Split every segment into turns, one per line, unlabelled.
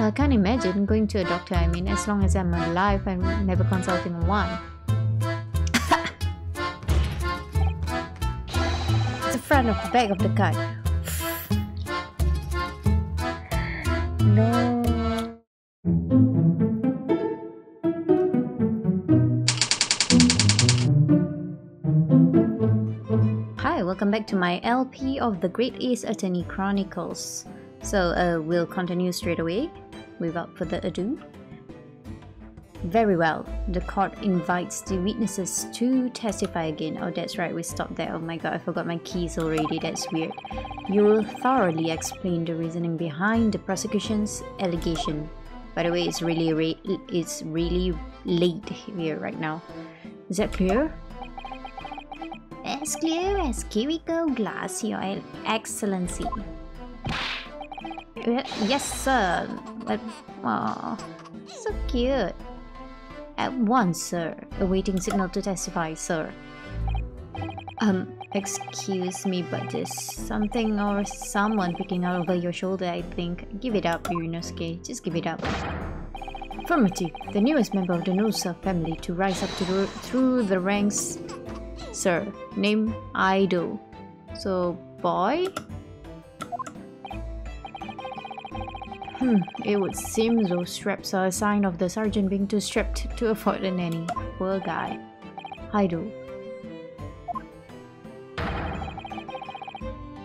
I can't imagine going to a doctor. I mean, as long as I'm alive, I'm never consulting one. It's the front of the back of the card. No. Hi, welcome back to my LP of the Great Ace Attorney Chronicles. So we'll continue straight away without further ado. Very well, the court invites the witnesses to testify again. Oh, that's right, we stopped there. Oh my god, I forgot my keys already. That's weird. You will thoroughly explain the reasoning behind the prosecution's allegation. By the way, it's really late here right now. Is that clear? As clear as Kiriko glass, Your Excellency. Yes, sir. Oh, so cute. At once, sir. Awaiting signal to testify, sir. Excuse me, but there's something or someone peeking out over your shoulder, I think. Give it up, Ryunosuke. Just give it up. Affirmative. The newest member of the Nosa family to rise up through the ranks, sir. Name Aido. So, boy? It would seem those straps are a sign of the sergeant being too strapped to afford a nanny. Poor guy. Aido.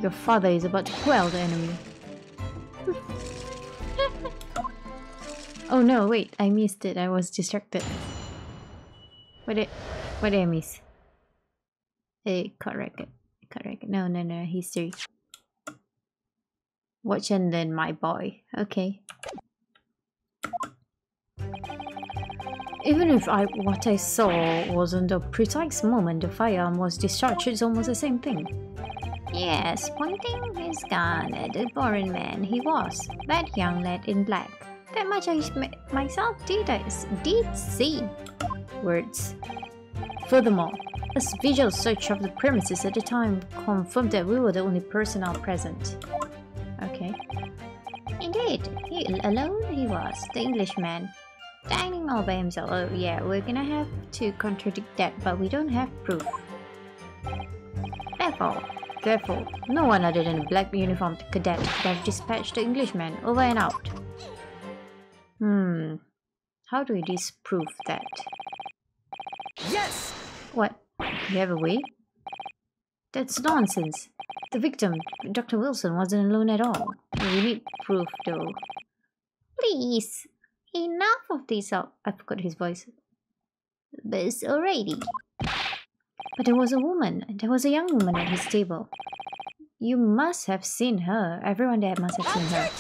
Your father is about to quell the enemy. Oh no, wait, I missed it. I was distracted. What did I miss? Correct. No, history. Watch and learn, my boy. Okay. Even if what I saw wasn't the precise moment the firearm was discharged, it's almost the same thing. Yes, pointing his gun at the foreign man he was, that young lad in black. That much I myself did see. Words. Furthermore, a visual search of the premises at the time confirmed that we were the only personnel present. Okay. Indeed, alone he was, the Englishman, dining all by himself. Oh yeah, we're gonna have to contradict that, but we don't have proof. Therefore, no one other than a black uniformed cadet could have dispatched the Englishman over and out. How do we disprove that?
Yes!
What? You have a way? That's nonsense. The victim, Dr. Wilson, wasn't alone at all. We need proof, though. Please, enough of this. I forgot his voice. This already. But there was a woman. There was a young woman at his table. You must have seen her. Everyone there must have seen her.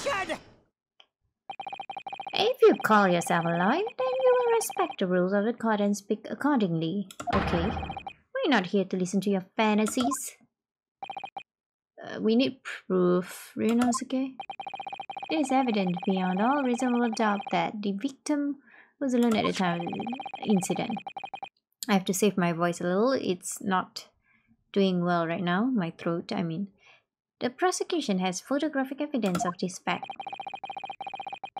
If you call yourself a lawyer, then you will respect the rules of the court and speak accordingly. Okay. We're not here to listen to your fantasies. We need proof, Ryunosuke. It is evident beyond all reasonable doubt that the victim was alone at the time of the incident. I have to save my voice a little. It's not doing well right now. My throat, I mean. The prosecution has photographic evidence of this fact.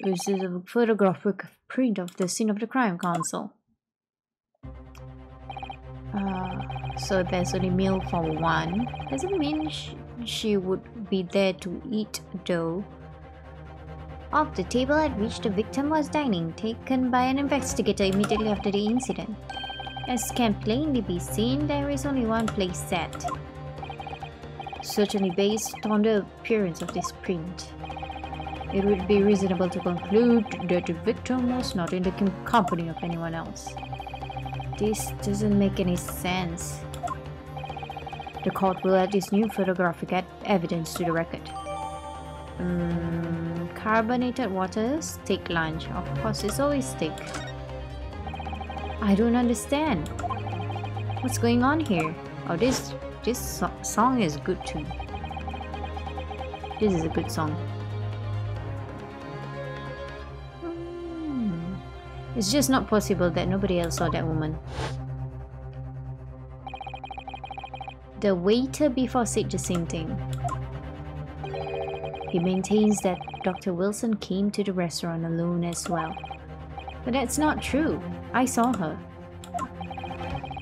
This is a photographic print of the scene of the crime, Counsel. So there's only meal for one. Doesn't mean she would be there to eat, though. Off the table at which the victim was dining, taken by an investigator immediately after the incident. As can plainly be seen, there is only one place set. Certainly based on the appearance of this print, it would be reasonable to conclude that the victim was not in the company of anyone else. This doesn't make any sense. The court will add this new photographic evidence to the record. Carbonated water, steak lunch. Of course, it's always steak. I don't understand. What's going on here? Oh, this song is good too. This is a good song. It's just not possible that nobody else saw that woman. The waiter before said the same thing. He maintains that Dr. Wilson came to the restaurant alone as well. But that's not true. I saw her.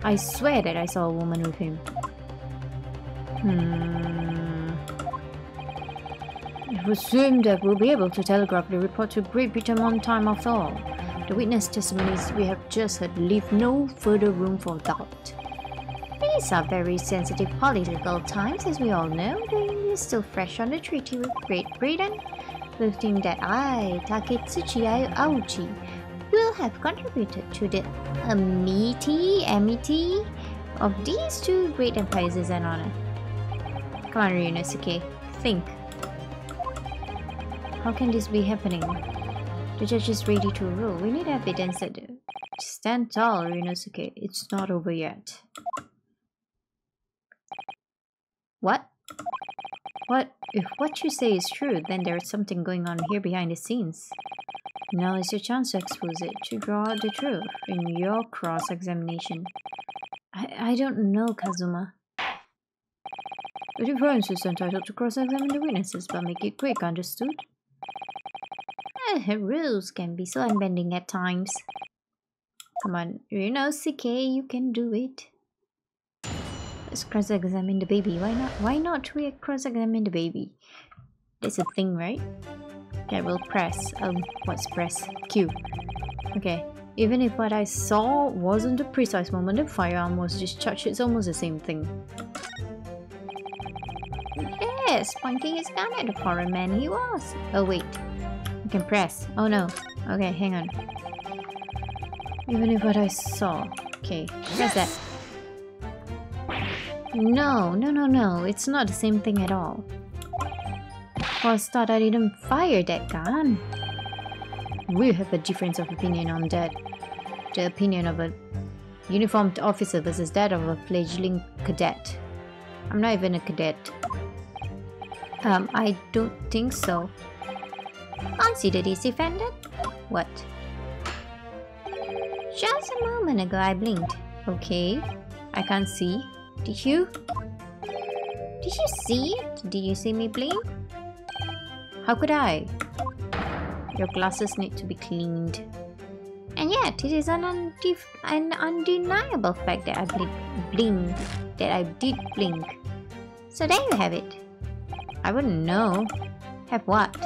I swear that I saw a woman with him. It would seem that we'll be able to telegraph the report to Great Britain on time after all. The witness testimonies we have just heard leave no further room for doubt. These are very sensitive political times, as we all know. The English is still fresh on the treaty with Great Britain. We think that I, Taketsuchi Aochi, will have contributed to the amity of these two great empires as an honor. Come on, Ryunosuke, think. How can this be happening? The judge is ready to rule. We need evidence that... Stand tall, Ryunosuke. It's not over yet. What? What? If what you say is true, then there's something going on here behind the scenes. Now is your chance to expose it, to draw out the truth in your cross-examination. I don't know, Kazuma. The defense is entitled to cross-examine the witnesses, but make it quick, understood? Rules can be so unbending at times. Come on, Ryunosuke, you can do it. Let's cross-examine the baby. Why not? Why not we cross-examine the baby? That's a thing, right? Okay, we'll press. What's press? Q. Okay. Even if what I saw wasn't the precise moment the firearm was discharged, it's almost the same thing. Yes, pointing his gun at the foreign man he was. Oh wait. I can press. Oh no. Okay, hang on. Even if what I saw... Okay, press that. No. It's not the same thing at all. For a start, I didn't fire that gun. We have a difference of opinion on that. The opinion of a uniformed officer versus that of a fledgling cadet. I'm not even a cadet. I don't think so. Consider this defendant? What? Just a moment ago I blinked. Okay. I can't see. Did you? Did you see it? Did you see me blink? How could I? Your glasses need to be cleaned. And yet, it is an undeniable fact that I did blink. So there you have it. I wouldn't know. Have what?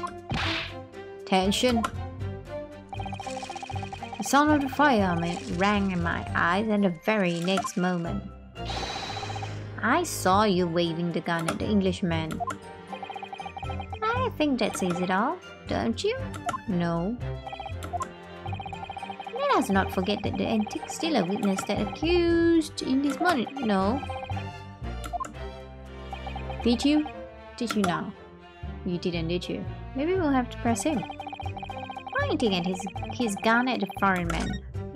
Tension. The sound of the firearm rang in my eyes, and the very next moment, I saw you waving the gun at the Englishman. I think that says it all, don't you? No. Let us not forget that the antique still a witness that accused in this moment. No. Did you? Did you now? You didn't, did you? Maybe we'll have to press him. Pointing at his gun at the foreign man.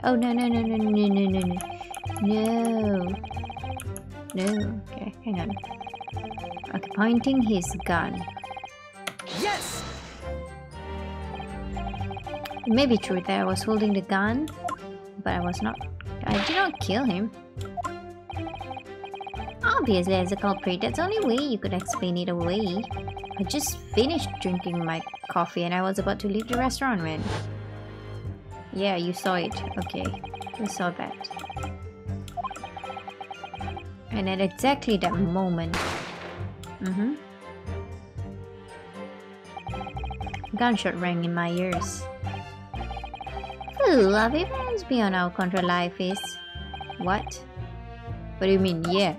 Oh no. No. Okay, hang on. Okay, pointing his gun.
Yes!
It may be true that I was holding the gun, but I was not. I did not kill him. Obviously, as a culprit, that's the only way you could explain it away. I just finished drinking my coffee and I was about to leave the restaurant when... Yeah, you saw it. Okay, you saw that. And at exactly that moment... Gunshot rang in my ears. Full of events beyond our control life is... What? What do you mean, yeah?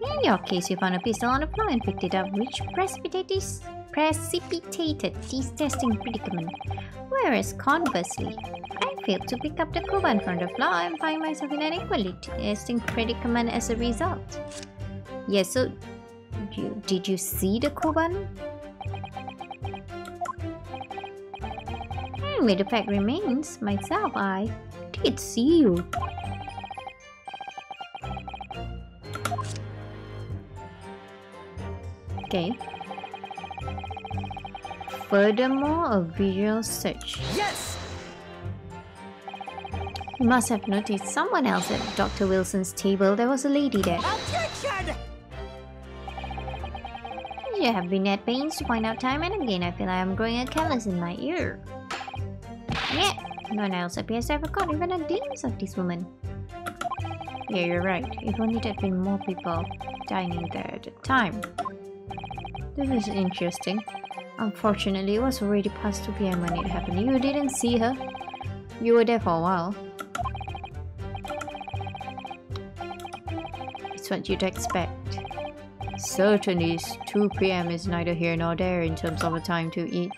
In your case, you found a pistol on the floor and picked it up, which precipitated this testing predicament. Whereas conversely, I failed to pick up the Kuban from the floor and find myself in an equally testing predicament as a result. Yes, so did you see the Kuban? Anyway, the fact remains, myself, I did see you. Okay. Furthermore, a visual search.
Yes!
You must have noticed someone else at Dr. Wilson's table. There was a lady there.
Objection!
You have been at pains to point out time and again. I feel I am growing a callus in my ear. Yeah, no one else appears to have caught even a glimpse of this woman. Yeah, you're right. If only there'd been more people dining there at the time. This is interesting. Unfortunately, it was already past 2 PM when it happened. You didn't see her? You were there for a while. It's what you'd expect. Certainly, 2 PM is neither here nor there in terms of a time to eat.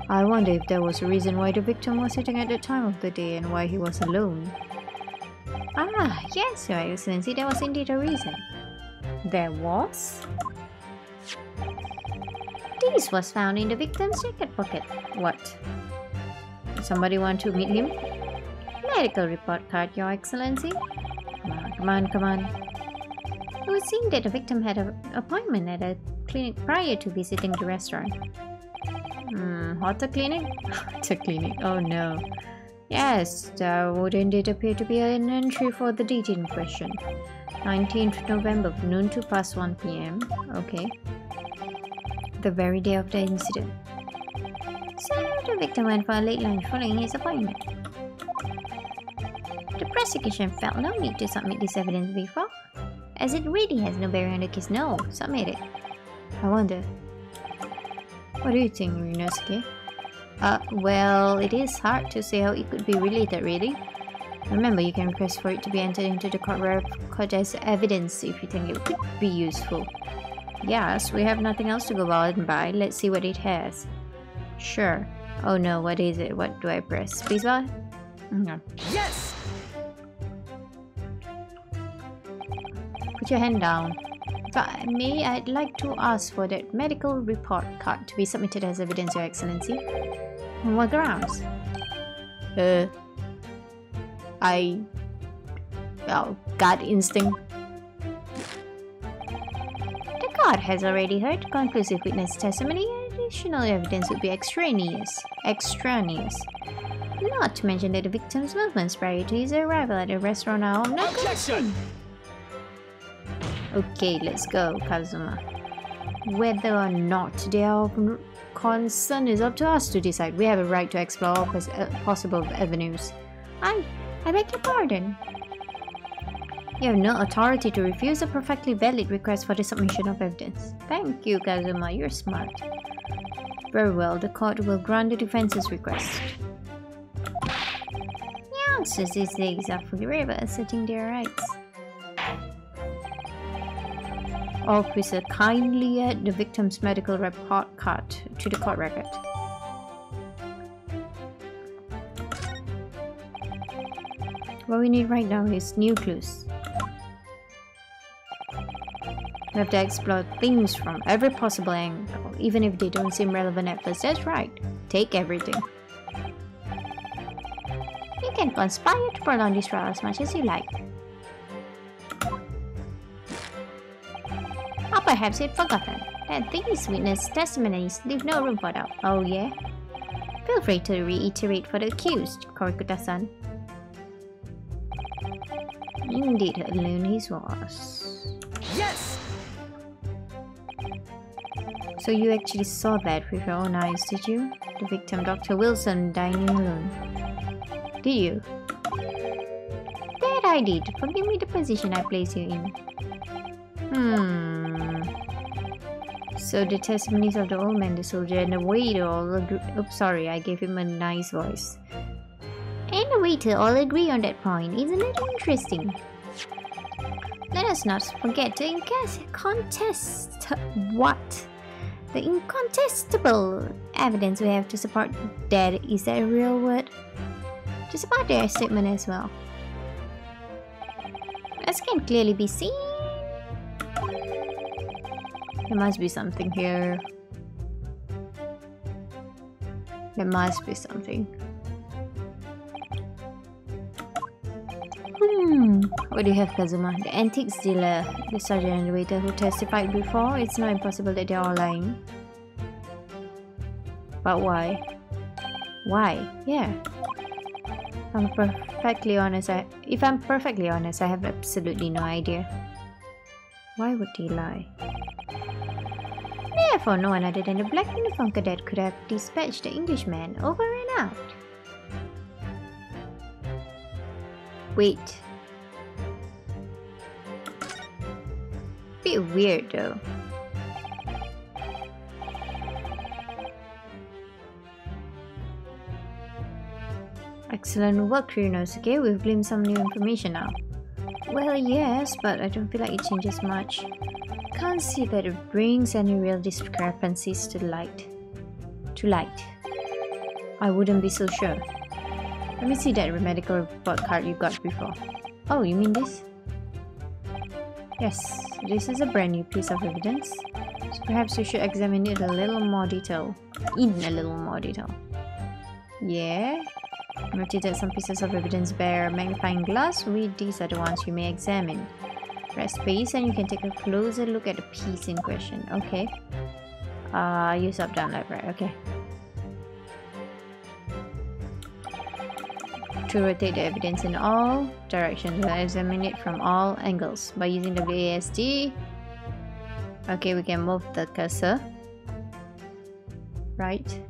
I wonder if there was a reason why the victim was sitting at that time of the day and why he was alone. Ah, yes, Your Excellency, there was indeed a reason. There was? This was found in the victim's jacket pocket. What? Somebody want to meet him? Medical report card, Your Excellency. Come on. It would seem that the victim had an appointment at a clinic prior to visiting the restaurant. Hotter clinic? Hotter clinic, oh no. Yes, there would indeed appear to be an entry for the date in question. 19th November, noon to past 1 PM. Okay. The very day of the incident. So the victim went for a late lunch following his appointment. The prosecution felt no need to submit this evidence before, as it really has no bearing on the case. No, submit it. I wonder. What do you think, Ryunosuke? Well, it is hard to say how it could be related, really. Remember, you can request for it to be entered into the court record as evidence if you think it could be useful. Yes, we have nothing else to go out and buy. Let's see what it has. Sure. Oh no, what is it? What do I press? Spacebar? No.
Yes!
Put your hand down. If I may, I'd like to ask for that medical report card to be submitted as evidence, Your Excellency. On what grounds? Well, gut instinct. The court has already heard conclusive witness testimony. Additional evidence would be extraneous. Not to mention that the victim's movements prior to his arrival at the restaurant are not
Objection!
Okay, let's go, Kazuma. Whether or not they are of concern is up to us to decide. We have a right to explore all possible avenues. I beg your pardon. You have no authority to refuse a perfectly valid request for the submission of evidence. Thank you, Kazuma. You're smart. Very well, the court will grant the defense's request. The answers these days are fully rare, asserting their rights. Officer, kindly add the victim's medical report card to the court record. What we need right now is new clues. We have to explore things from every possible angle, even if they don't seem relevant at first. That's right. Take everything. You can conspire to prolong this trial as much as you like. Or perhaps you'd forgotten that these witness testimonies leave no room for doubt. Oh yeah? Feel free to reiterate for the accused, Korikuta-san. Indeed, alone he was.
Yes!
So you actually saw that with your own eyes, did you? The victim, Dr. Wilson, dining alone. Did you? That I did. Forgive me the position I placed you in. So the testimonies of the old man, the soldier, and the waiter all agree. Oops, sorry, I gave him a nice voice. And the waiter all agree on that point. Isn't it interesting? Let us not forget the incontestable evidence we have to support that. Is that a real word? To support their statement as well. As can clearly be seen, there must be something here. There must be something. What do you have, Kazuma? The antiques dealer, the sergeant and the waiter who testified before. It's not impossible that they're all lying. But why? Why? Yeah. If I'm perfectly honest, I have absolutely no idea. Why would they lie? Therefore, no one other than the black uniform cadet could have dispatched the Englishman over and out. Wait. Bit weird though. Excellent work, Ryunosuke. We've gleaned some new information now. Well, yes, but I don't feel like it changes much. Can't see that it brings any real discrepancies to light. I wouldn't be so sure. Let me see that medical report card you got before. Oh, you mean this? Yes, this is a brand new piece of evidence. So perhaps we should examine it in a little more detail. Yeah? Noted that some pieces of evidence bear magnifying glass. Read these are the ones you may examine. Press space and you can take a closer look at the piece in question. Okay. Use up, down, left, right. Okay. To rotate the evidence in all directions, we'll examine it from all angles. By using WASD, okay, we can move the cursor. Right.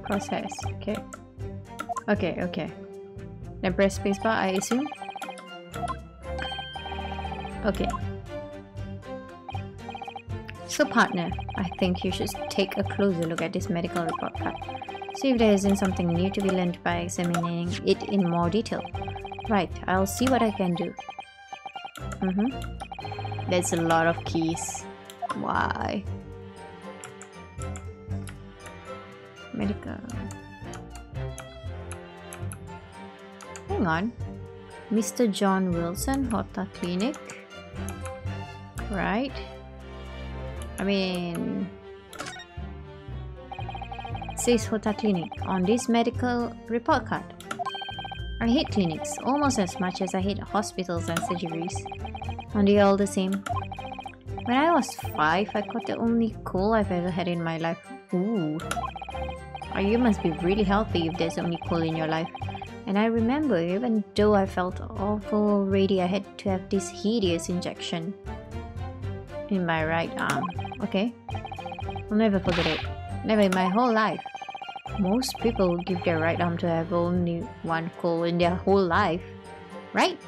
Crosshairs. Okay. Okay. Then press spacebar, I assume. Okay. So partner, I think you should take a closer look at this medical report card. See if there isn't something new to be learned by examining it in more detail. Right, I'll see what I can do. That's a lot of keys. Why? Medical. Hang on. Mr. John Wilson, Horta Clinic. Right. I mean, it says Horta Clinic on this medical report card. I hate clinics almost as much as I hate hospitals and surgeries. Aren't they all the same? When I was 5, I caught the only cold I've ever had in my life. Ooh. Oh, you must be really healthy if there's only cold in your life. And I remember, even though I felt awful already, I had to have this hideous injection in my right arm. Okay? I'll never forget it. Never in my whole life. Most people would give their right arm to have only one cold in their whole life. Right?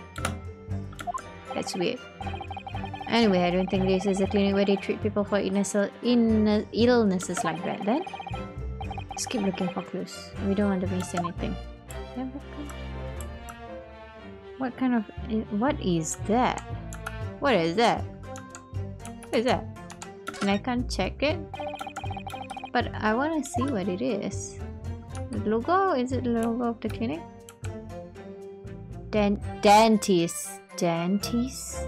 That's weird. Anyway, I don't think this is a clinic where they treat people for illnesses like that. Then, let's keep looking for clues. We don't want to miss anything. What kind of... what is that? What is that? What is that? And I can't check it? But I want to see what it is. The logo? Is it the logo of the clinic? Dentist. Dentist?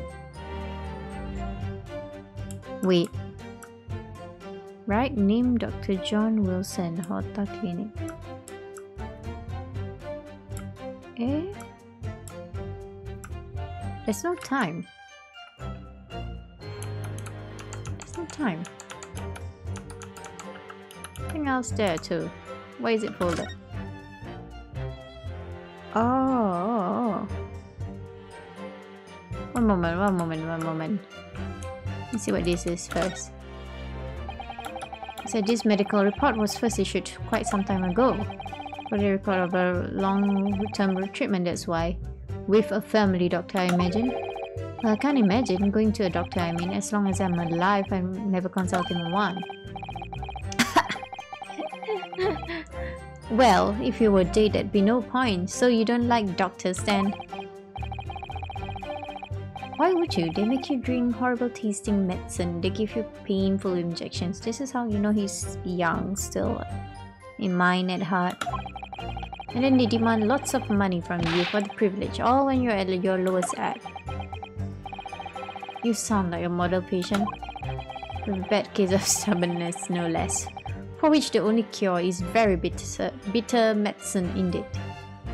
Wait. Right name Dr. John Wilson, Horta Clinic. Eh? There's no time. There's no time. Something else there too. Why is it folded? Oh. One moment. Let's see what this is first. It said this medical report was first issued quite some time ago. For the record of a long-term treatment, that's why. With a family doctor, I imagine. Well, I can't imagine going to a doctor. I mean, as long as I'm alive, I'm never consulting one. Well, if you were dead, there'd be no point. So you don't like doctors then? Why would you? They make you drink horrible tasting medicine. They give you painful injections. This is how you know he's young still. In mind at heart. And then they demand lots of money from you for the privilege, all when you're at your lowest ebb. You sound like a model patient. With a bad case of stubbornness, no less. For which the only cure is very bitter medicine indeed.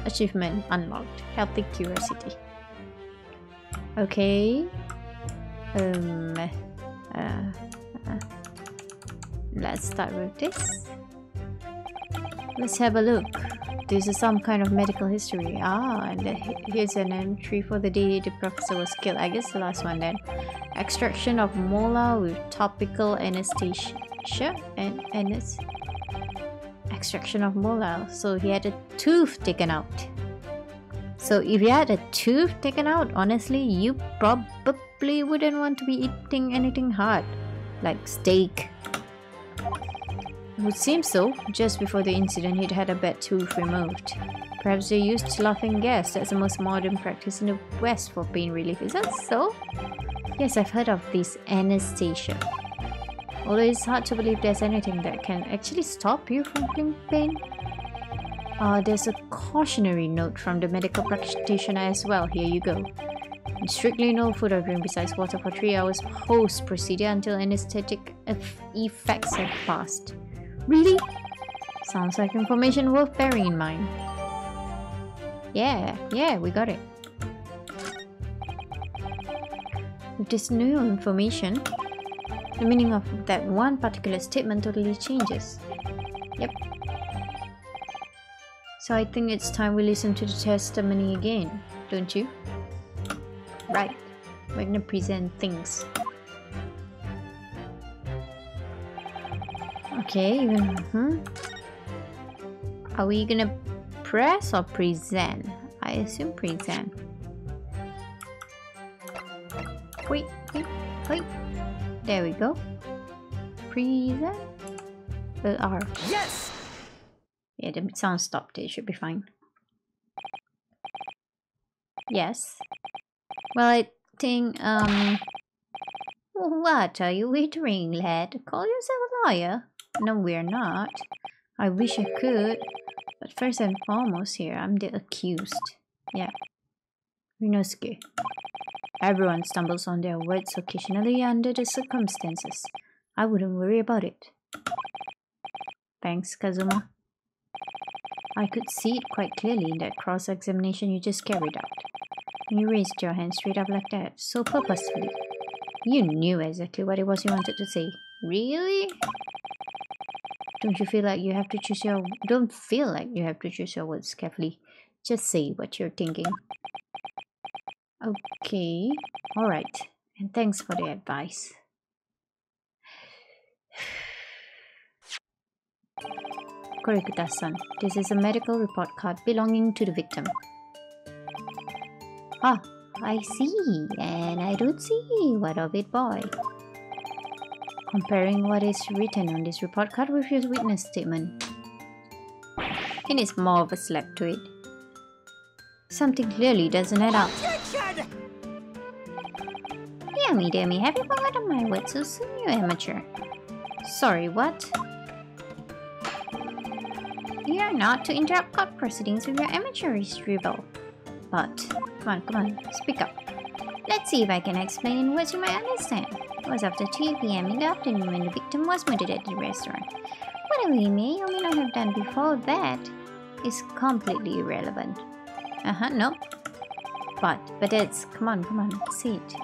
Achievement unlocked. Healthy curiosity. Okay. Let's start with this. Let's have a look. This is some kind of medical history. Ah, and here's an entry for the day the professor was killed. I guess the last one then. Extraction of molar with topical anesthesia and extraction of molar. So he had a tooth taken out. So if you had a tooth taken out, honestly, you probably wouldn't want to be eating anything hard, like steak. It would seem so. Just before the incident, he'd had a bad tooth removed. Perhaps they used laughing gas. That's the most modern practice in the West for pain relief. Is that so? Yes, I've heard of this anesthesia. Although it's hard to believe there's anything that can actually stop you from feeling pain. There's a cautionary note from the medical practitioner as well. Here you go. And strictly no food or drink besides water for 3 hours post-procedure until anesthetic effects have passed. Really? Sounds like information worth bearing in mind. Yeah, we got it. With this new information, the meaning of that one particular statement totally changes. Yep. So I think it's time we listen to the testimony again, don't you? Right. We're gonna present things. Okay. Are we gonna press or present? I assume present. Wait. There we go. Present. R.
Yes!
Yeah, the sound stopped. It should be fine. Yes. Well, I think, what are you waiting, lad? Call yourself a lawyer? No, we're not. I wish I could. But first and foremost here, I'm the accused. Yeah. Ryunosuke. Everyone stumbles on their words occasionally under the circumstances. I wouldn't worry about it. Thanks, Kazuma. I could see it quite clearly in that cross-examination you just carried out. You raised your hand straight up like that, so purposefully. You knew exactly what it was you wanted to say. Really? Don't feel like you have to choose your words carefully. Just say what you're thinking. Okay, alright. And thanks for the advice. Korikuta-san, this is a medical report card belonging to the victim. Ah, I see, and I don't see. What of it, boy? Comparing what is written on this report card with your witness statement. It is more of a slap to it. Something clearly doesn't add up. Dear me, have you forgotten my words so soon, you amateur? Sorry, what? You are not to interrupt court proceedings with your amateurish drivel. But, come on, speak up. Let's see if I can explain in words you might understand. It was after 2 PM in the afternoon when the victim was murdered at the restaurant. Whatever he may or may not have done before that is completely irrelevant. No. But that's... Come on, say it.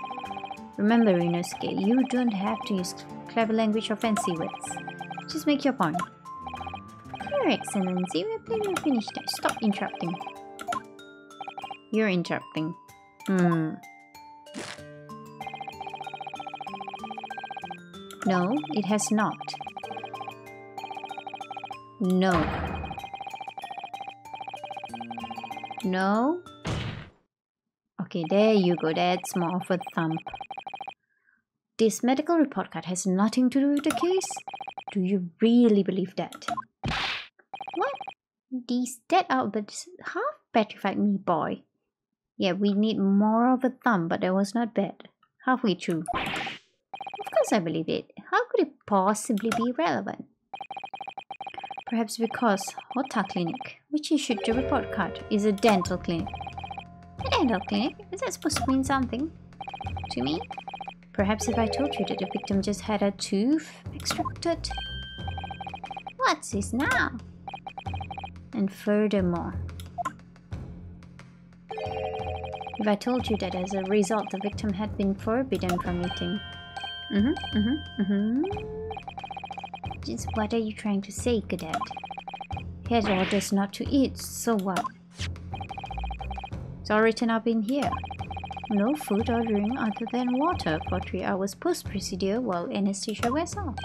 Remember, Ryunosuke, you don't have to use clever language or fancy words. Just make your point. Your Excellency, we're plenty finished. Stop interrupting. You're interrupting. No, it has not. No. No. Okay, there you go. That's more of a thump. This medical report card has nothing to do with the case? Do you really believe that? What? These dead outbursts half petrified me, boy. Yeah, we need more of a thumb, but that was not bad. Halfway through. Of course I believe it. How could it possibly be relevant? Perhaps because Hota Clinic, which issued the report card, is a dental clinic. A dental clinic? Is that supposed to mean something? To me? Perhaps if I told you that the victim just had a tooth extracted? What's this now? And furthermore, if I told you that as a result the victim had been forbidden from eating. Just what are you trying to say, Cadet? He had orders not to eat, so what? It's all written up in here. No food or drink other than water for 3 hours post-procedure while anesthesia wears off.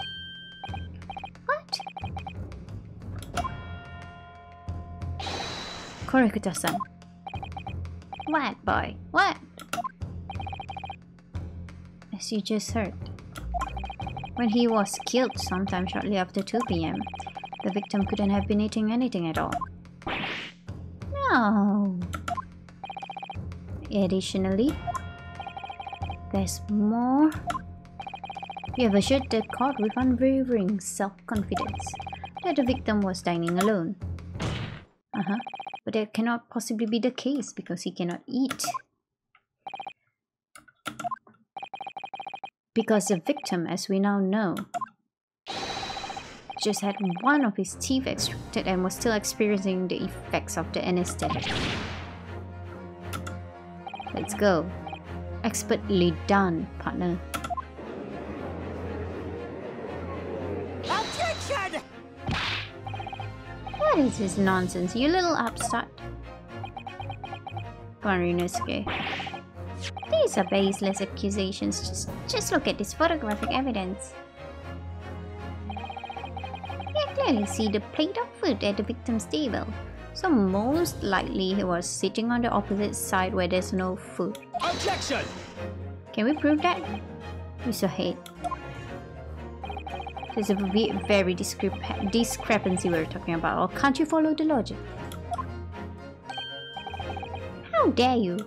What? Korekuta-san. What, boy? What? As you just heard. When he was killed sometime shortly after 2 p.m., the victim couldn't have been eating anything at all. No. Additionally, there's more. You have assured the court with unwavering self-confidence that the victim was dining alone. But that cannot possibly be the case because he cannot eat. Because the victim, as we now know, just had one of his teeth extracted and was still experiencing the effects of the anesthetic. Let's go. Expertly done, partner.
Objection!
What is this nonsense, you little upstart? Come on, Ryunosuke. These are baseless accusations. Just look at this photographic evidence. You clearly see the plate of food at the victim's table. So most likely he was sitting on the opposite side where there's no food.
Objection!
Can we prove that? Use your head. There's a very discrepancy we're talking about, or can't you follow the logic? How dare you?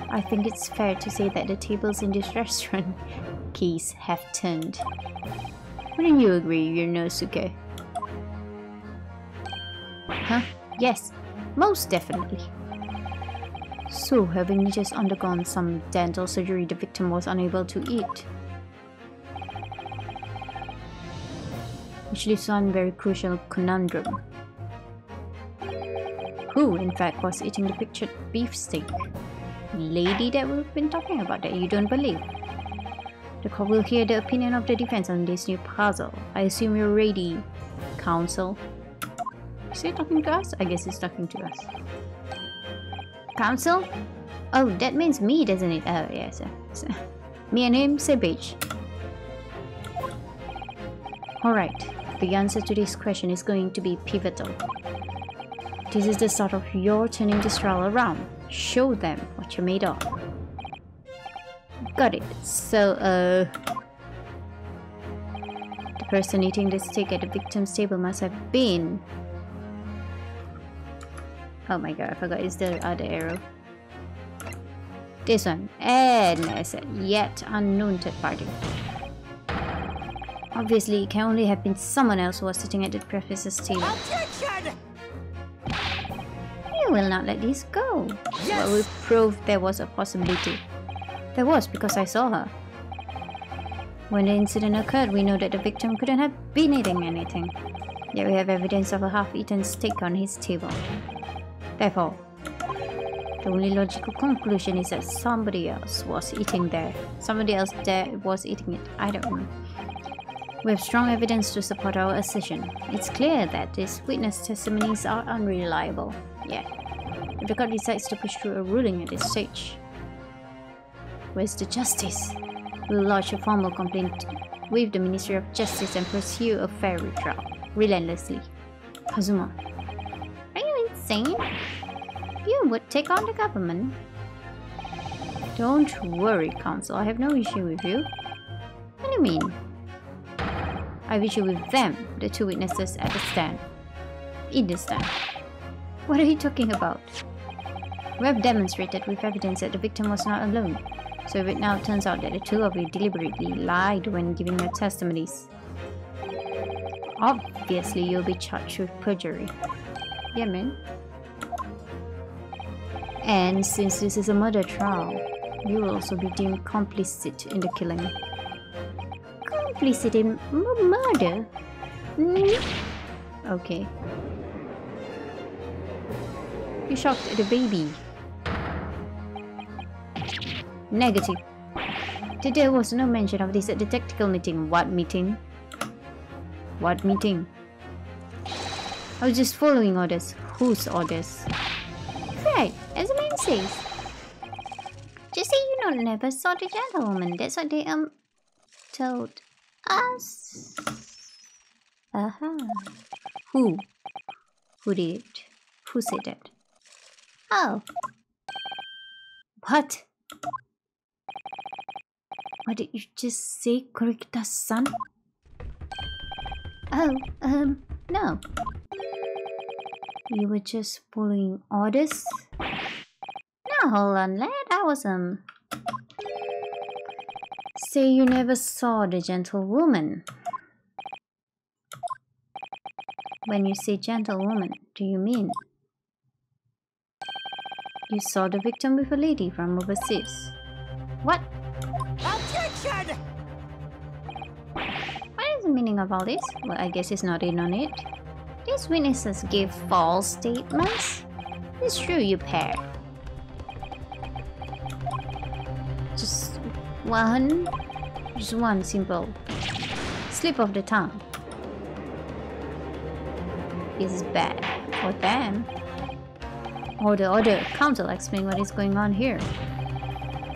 I think it's fair to say that the tables in this restaurant case have turned. Wouldn't you agree, Ryunosuke? Huh? Yes, most definitely. So, having just undergone some dental surgery, the victim was unable to eat. Which leaves one very crucial conundrum. Who, in fact, was eating the pictured beefsteak? Lady that we've been talking about that you don't believe. The court will hear the opinion of the defense on this new puzzle. I assume you're ready, counsel. Is he talking to us? I guess he's talking to us. Counsel? Oh, that means me, doesn't it? Oh, yes. Me and him, same page. Alright, the answer to this question is going to be pivotal. This is the start of your turning this trial around. Show them what you're made of. Got it. So, the person eating the steak at the victim's table must have been... Oh my god, I forgot it's the other arrow. This one. And I said, yet unknown third party. Obviously, it can only have been someone else who was sitting at the professor's table.
Objection!
You will not let this go.
Yes!
Well, we proved there was a possibility. There was, because I saw her. When the incident occurred, we know that the victim couldn't have been eating anything. Yet we have evidence of a half-eaten steak on his table. Therefore, the only logical conclusion is that somebody else was eating there. Somebody else there was eating it. I don't know. We have strong evidence to support our assertion. It's clear that these witness testimonies are unreliable. Yet, if the court decides to push through a ruling at this stage, where's the justice? We'll lodge a formal complaint with the Ministry of Justice and pursue a fair trial, relentlessly. Kazuma. Are you insane? You would take on the government? Don't worry, Counsel. I have no issue with you. What do you mean? I have issue with them, the two witnesses at the stand. In the stand. What are you talking about? We have demonstrated with evidence that the victim was not alone. So if it now turns out that the two of you deliberately lied when giving your testimonies, obviously you'll be charged with perjury. Yeah, man. And since this is a murder trial, you will also be deemed complicit in the killing. Complicit in murder? Okay. You shocked at the baby. Negative. There was no mention of this at the tactical meeting. What meeting? What meeting? I was just following orders. Whose orders? Right, as the man says. Just say you don't never saw the gentlewoman. That's what they told us. Who? Who did it? Who said that? Oh. What? What did you just say, Kurita-san? Oh, no. You were just following orders? No, hold on, lad. I was, Say you never saw the gentlewoman. When you say gentlewoman, do you mean you saw the victim with a lady from overseas? What?
Objection!
What is the meaning of all this? Well, I guess it's not in on it. These witnesses gave false statements. It's true, you pair. Just one simple slip of the tongue is bad for them. Or the other counsel explain what is going on here.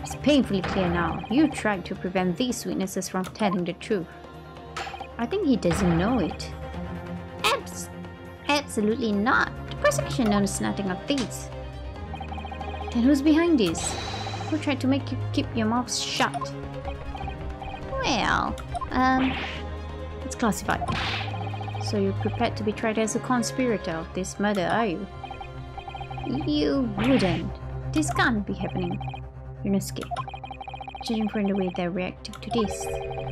It's painfully clear now. You tried to prevent these witnesses from telling the truth. I think he doesn't know it. Absolutely not. The prosecution knows nothing of this. Then who's behind this? Who tried to make you keep your mouth shut? Well, it's classified. So you're prepared to be tried as a conspirator of this murder, are you? You wouldn't. This can't be happening. Yunosuke. Judging from the way they're reacting to this,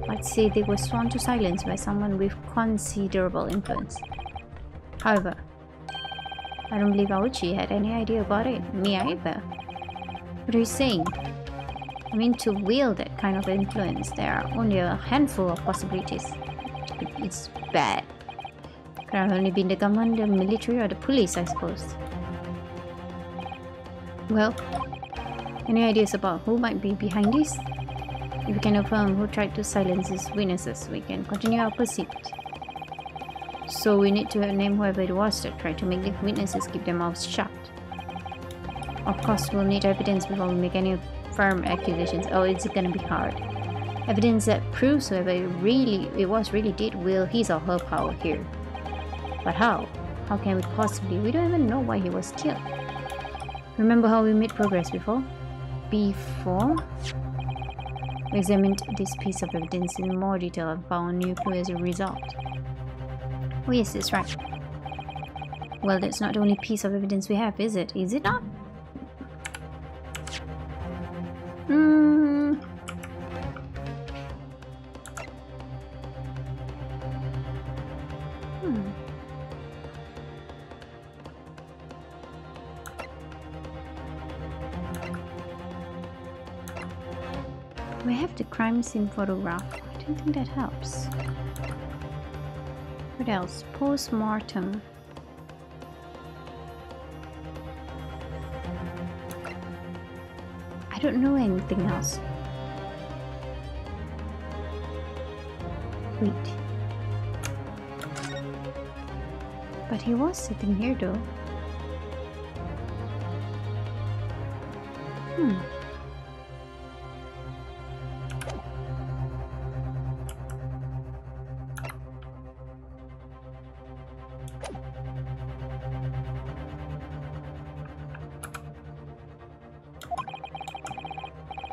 I'd say they were sworn to silence by someone with considerable influence. However, I don't believe Aochi had any idea about it. Me either. What are you saying? I mean, to wield that kind of influence, there are only a handful of possibilities. It's bad. Could have only been the government, the military, or the police, I suppose. Well, any ideas about who might be behind this? If we can affirm who tried to silence these witnesses, we can continue our pursuit. So we need to name whoever it was that tried to make the witnesses keep their mouths shut. Of course, we'll need evidence before we make any firm accusations. Oh, it's gonna be hard. Evidence that proves whoever it was really did wield his or her power here. But how? How can we possibly? We don't even know why he was killed. Remember how we made progress before? We examined this piece of evidence in more detail and found new clue as a result. Oh yes, that's right. Well, that's not the only piece of evidence we have, is it? Is it not? We have the crime scene photograph. I don't think that helps. What else? Post-mortem. I don't know anything else. Wait. But he was sitting here though.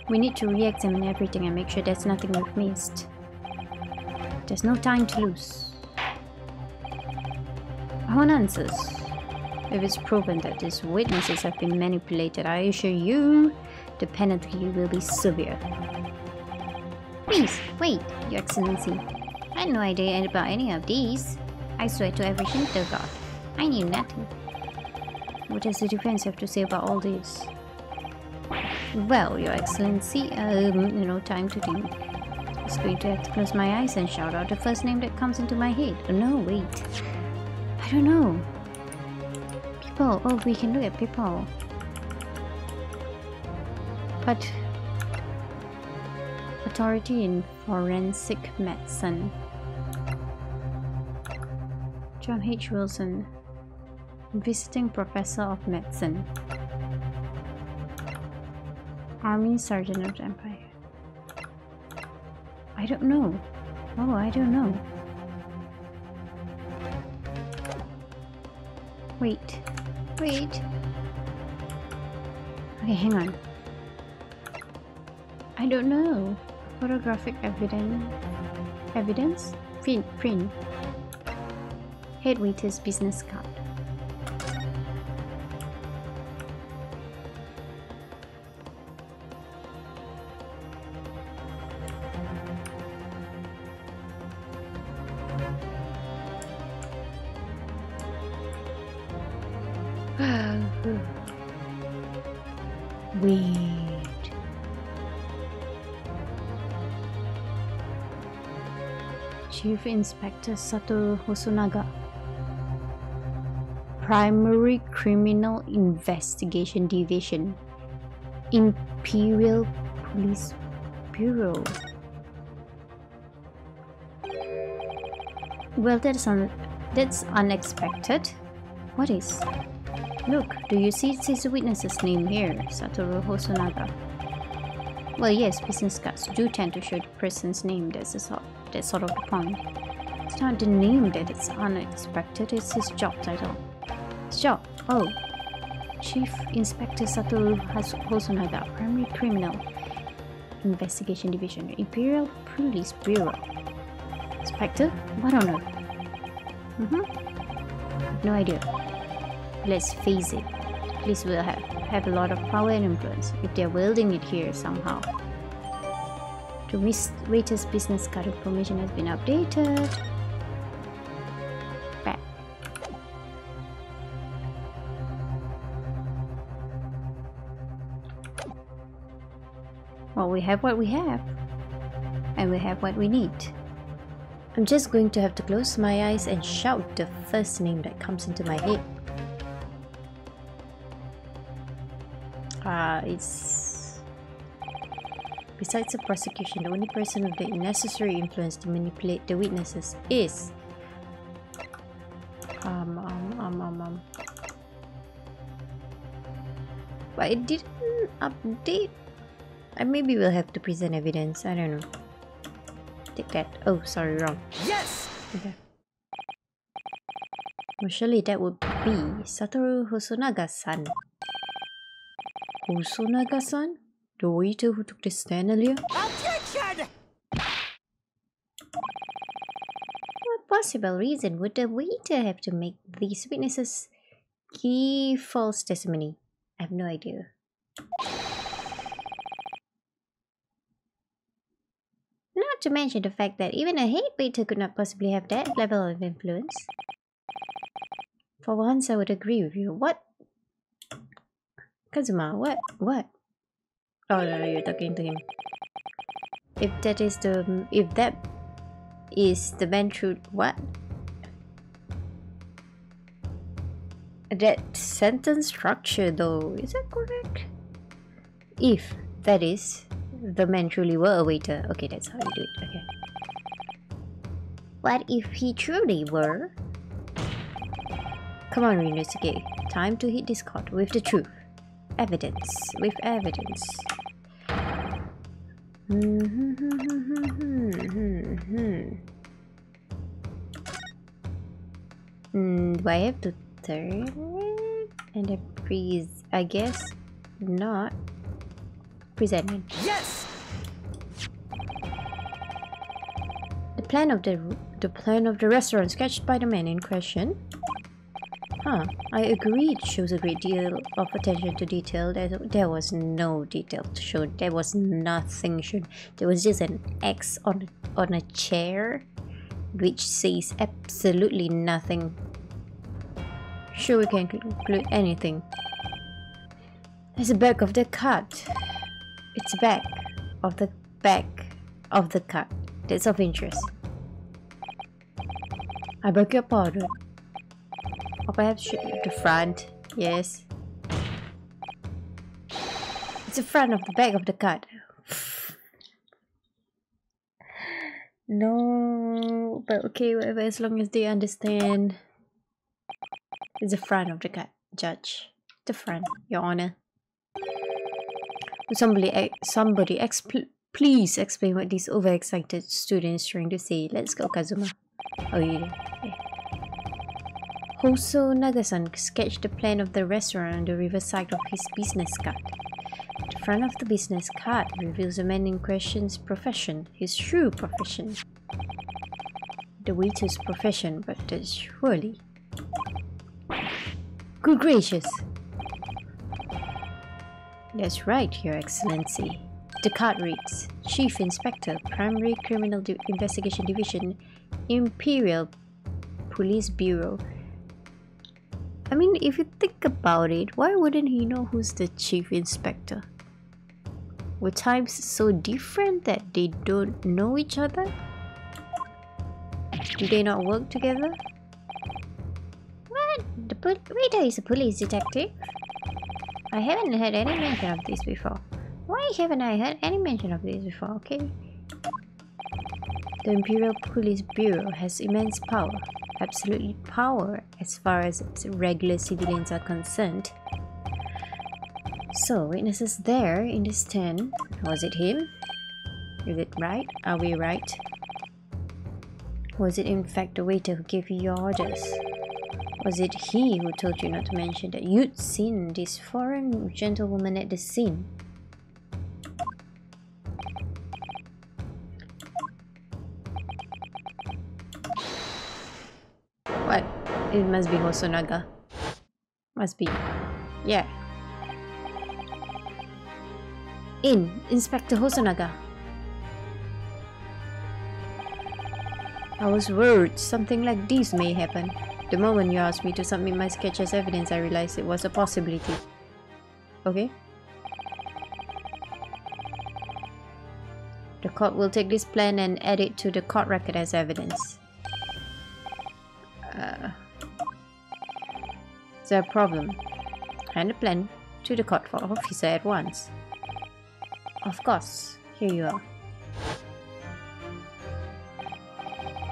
We need to re-examine everything and make sure there's nothing we've missed. There's no time to lose. I want answers. If it's proven that these witnesses have been manipulated, I assure you the penalty will be severe. Please, wait, Your Excellency. I had no idea about any of these. I swear to everything to God. I knew nothing. What does the defense have to say about all this? Well, Your Excellency, no time to think. I'm just going to have to close my eyes and shout out the first name that comes into my head. Oh no, wait. I don't know. People. Oh, we can look at people. But authority in forensic medicine. John H. Wilson, visiting professor of medicine. Army Sergeant of the Empire. I don't know. Oh, I don't know. Wait. Wait. Okay, hang on. I don't know. Photographic evidence? Print. Head waiter's business card. Wait. Chief Inspector Satoru Hosonaga. Primary Criminal Investigation Division. Imperial Police Bureau. Well, that's unexpected. What is? Look, do you see it says the witness's name here, Satoru Hosonaga? Well, yes, business cards do tend to show the person's name. That's sort of the point. It's not the name that is unexpected, it's his job title. His job? Oh. Chief Inspector Satoru Hosonaga, Primary Criminal Investigation Division, Imperial Police Bureau. Inspector? What on earth? No idea. Let's face it, police will have a lot of power and influence if they're wielding it here somehow. The waiter's business card information has been updated. Back. Well, we have what we have. And we have what we need. I'm just going to have to close my eyes and shout the first name that comes into my head. It's... Besides the prosecution, the only person with the necessary influence to manipulate the witnesses is... But it didn't update. Maybe we'll have to present evidence. I don't know. Take that. Oh, sorry, wrong.
Yes!
Okay. Well, surely that would be Satoru Hosonaga-san. Hosonaga-san? The waiter who took the stand earlier?
Objection!
What possible reason would the waiter have to make these witnesses give false testimony? I have no idea. Not to mention the fact that even a head waiter could not possibly have that level of influence. For once, I would agree with you. What? Kazuma, what? What? Oh no, you're talking to him. If that is the man truth, what? That sentence structure though, is that correct? If that is, the man truly were a waiter. Okay, that's how you do it. Okay. What if he truly were? Come on, Ryunosuke. Time to hit this court with the truth. Evidence. With evidence. Do I have to turn it? And then freeze. I guess not. Presentment.
Yes!
The plan of the restaurant sketched by the man in question. Huh, I agree it shows a great deal of attention to detail. There was no detail shown. There was nothing shown. There was just an X on a chair which says absolutely nothing. Sure, we can conclude anything. There's the back of the card. It's back of the card. That's of interest. I beg your pardon. Or perhaps the front. Yes. It's the front of the back of the card. No, but okay, whatever, as long as they understand. It's the front of the card, Judge. The front, Your Honor. Please explain what these overexcited students trying to say. Let's go, Kazuma. Oh, yeah. Hoso Nagasan sketched the plan of the restaurant on the riverside of his business card. The front of the business card reveals the man in question's profession, his true profession. The waiter's profession, but that's surely... Good gracious! That's right, Your Excellency. The card reads, Chief Inspector, Primary Criminal Investigation Division, Imperial Police Bureau. I mean, if you think about it, why wouldn't he know who's the Chief Inspector? Were times so different that they don't know each other? Do they not work together? What? The waiter is a police detective? I haven't heard any mention of this before. Why haven't I heard any mention of this before, okay? The Imperial Police Bureau has immense power. Absolutely power as far as regular civilians are concerned. So, witnesses there in this tent. Was it him? Is it right? Are we right? Was it in fact the waiter who gave you your orders? Was it he who told you not to mention that you'd seen this foreign gentlewoman at the scene? What? It must be Hosonaga. Must be. Yeah. Inspector Hosonaga. I was worried something like this may happen. The moment you asked me to submit my sketch as evidence, I realized it was a possibility. Okay? The court will take this plan and add it to the court record as evidence. Is there a problem? Hand the plan to the court officer at once. Of course. Here you are.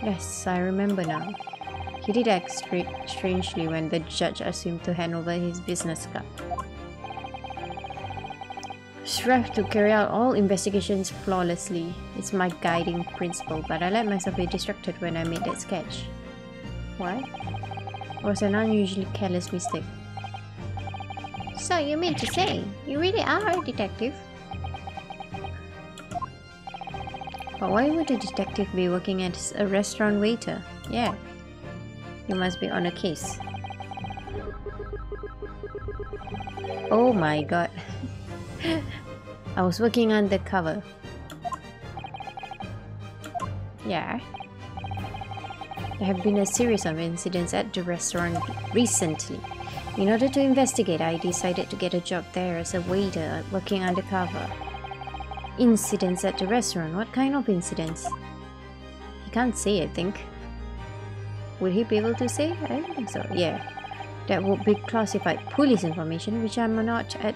Yes, I remember now. He did act strangely when the judge asked him to hand over his business card. Strive to carry out all investigations flawlessly. It's my guiding principle, but I let myself be distracted when I made that sketch. Why? It was an unusually careless mistake. So you mean to say, you really are a detective? But why would a detective be working as a restaurant waiter? Yeah. You must be on a case. Oh my god. I was working undercover. Yeah. There have been a series of incidents at the restaurant recently. In order to investigate, I decided to get a job there as a waiter working undercover. Incidents at the restaurant? What kind of incidents? He can't say, I think. Would he be able to say? I don't think so. Yeah. That would be classified police information, which I'm not at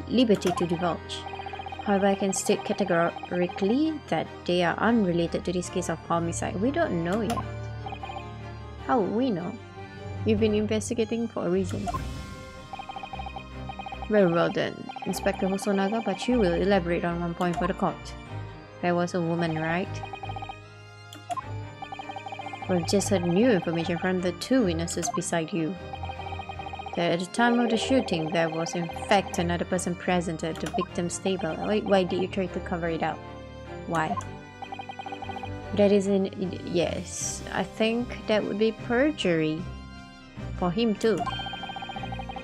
liberty to divulge. However, I can state categorically that they are unrelated to this case of homicide. We don't know yet. How would we know? We've been investigating for a reason. Very well then, Inspector Hosonaga, but you will elaborate on one point for the court. There was a woman, right? We've just heard new information from the two witnesses beside you. That at the time of the shooting, there was in fact another person present at the victim's table. Why did you try to cover it up? Why? That isn't... yes, I think that would be perjury. For him too.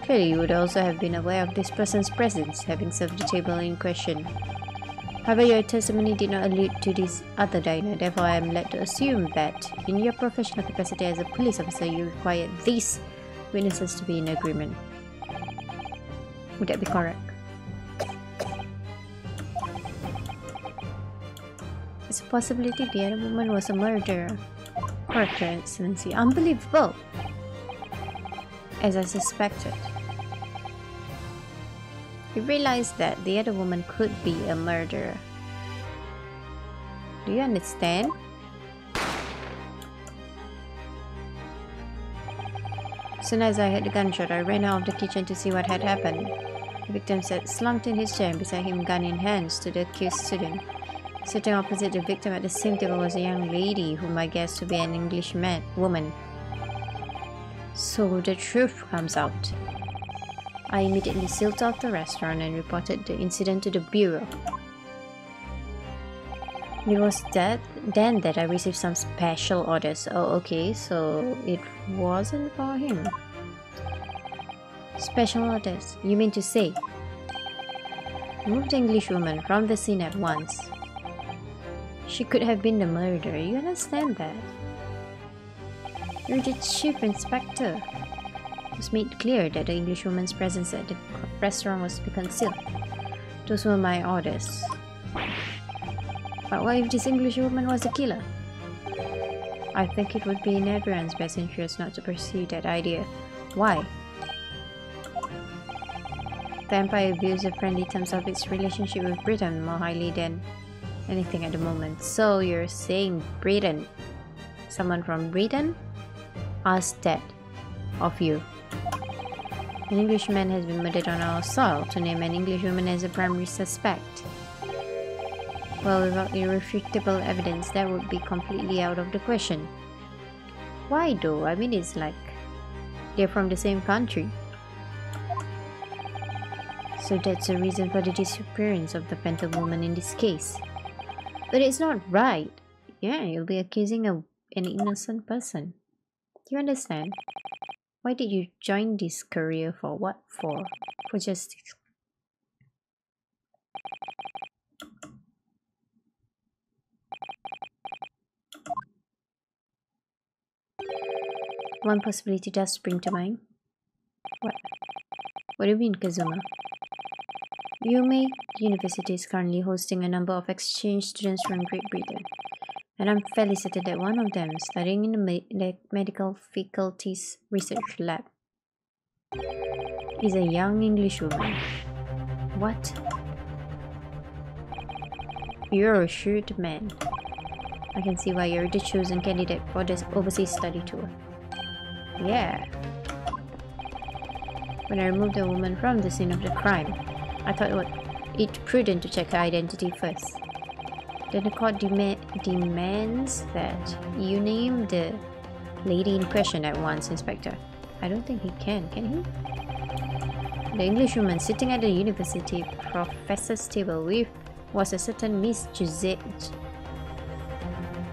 Clearly, you would also have been aware of this person's presence, having served the table in question. However, your testimony did not allude to this other diner, therefore I am led to assume that, in your professional capacity as a police officer, you required these witnesses to be in agreement. Would that be correct? It's a possibility the other woman was a murderer. Correct, Your Excellency. Unbelievable! As I suspected. You realized that the other woman could be a murderer. Do you understand? As soon as I heard the gunshot, I ran out of the kitchen to see what had happened. The victim sat slumped in his chair, and beside him, gun in hand, stood the accused student. Sitting opposite the victim at the same table was a young lady, whom I guessed to be an English woman. So the truth comes out. I immediately sealed off the restaurant and reported the incident to the bureau. It was then that I received some special orders. Oh, okay, so it wasn't for him. Special orders, you mean to say? Remove the English woman from the scene at once. She could have been the murderer, you understand that? You're the chief inspector. It was made clear that the English woman's presence at the restaurant was to be concealed. Those were my orders. But what if this English woman was the killer? I think it would be in everyone's best interest not to pursue that idea. Why? The Empire views the friendly terms of its relationship with Britain more highly than anything at the moment. So you're saying Britain? Someone from Britain? Asked that of you. An Englishman has been murdered on our soil. To name an English woman as a primary suspect. Well, without irrefutable evidence, that would be completely out of the question. Why though? I mean, it's like they're from the same country. So that's the reason for the disappearance of the Phantom Woman in this case. But it's not right. Yeah, you'll be accusing an innocent person. Do you understand? Why did you join this career for what? For justice. One possibility does spring to mind. What do you mean, Kazuma? UMA University is currently hosting a number of exchange students from Great Britain, and I'm fairly certain that one of them is studying in the medical faculty's research lab. Is a young English woman. What? You're a shrewd man. I can see why you're the chosen candidate for this overseas study tour. Yeah. When I removed the woman from the scene of the crime, I thought it prudent to check her identity first. Then the court demands that you name the lady in question at once, Inspector. I don't think he can he? The English woman sitting at the university professor's table with was a certain Miss Giselle.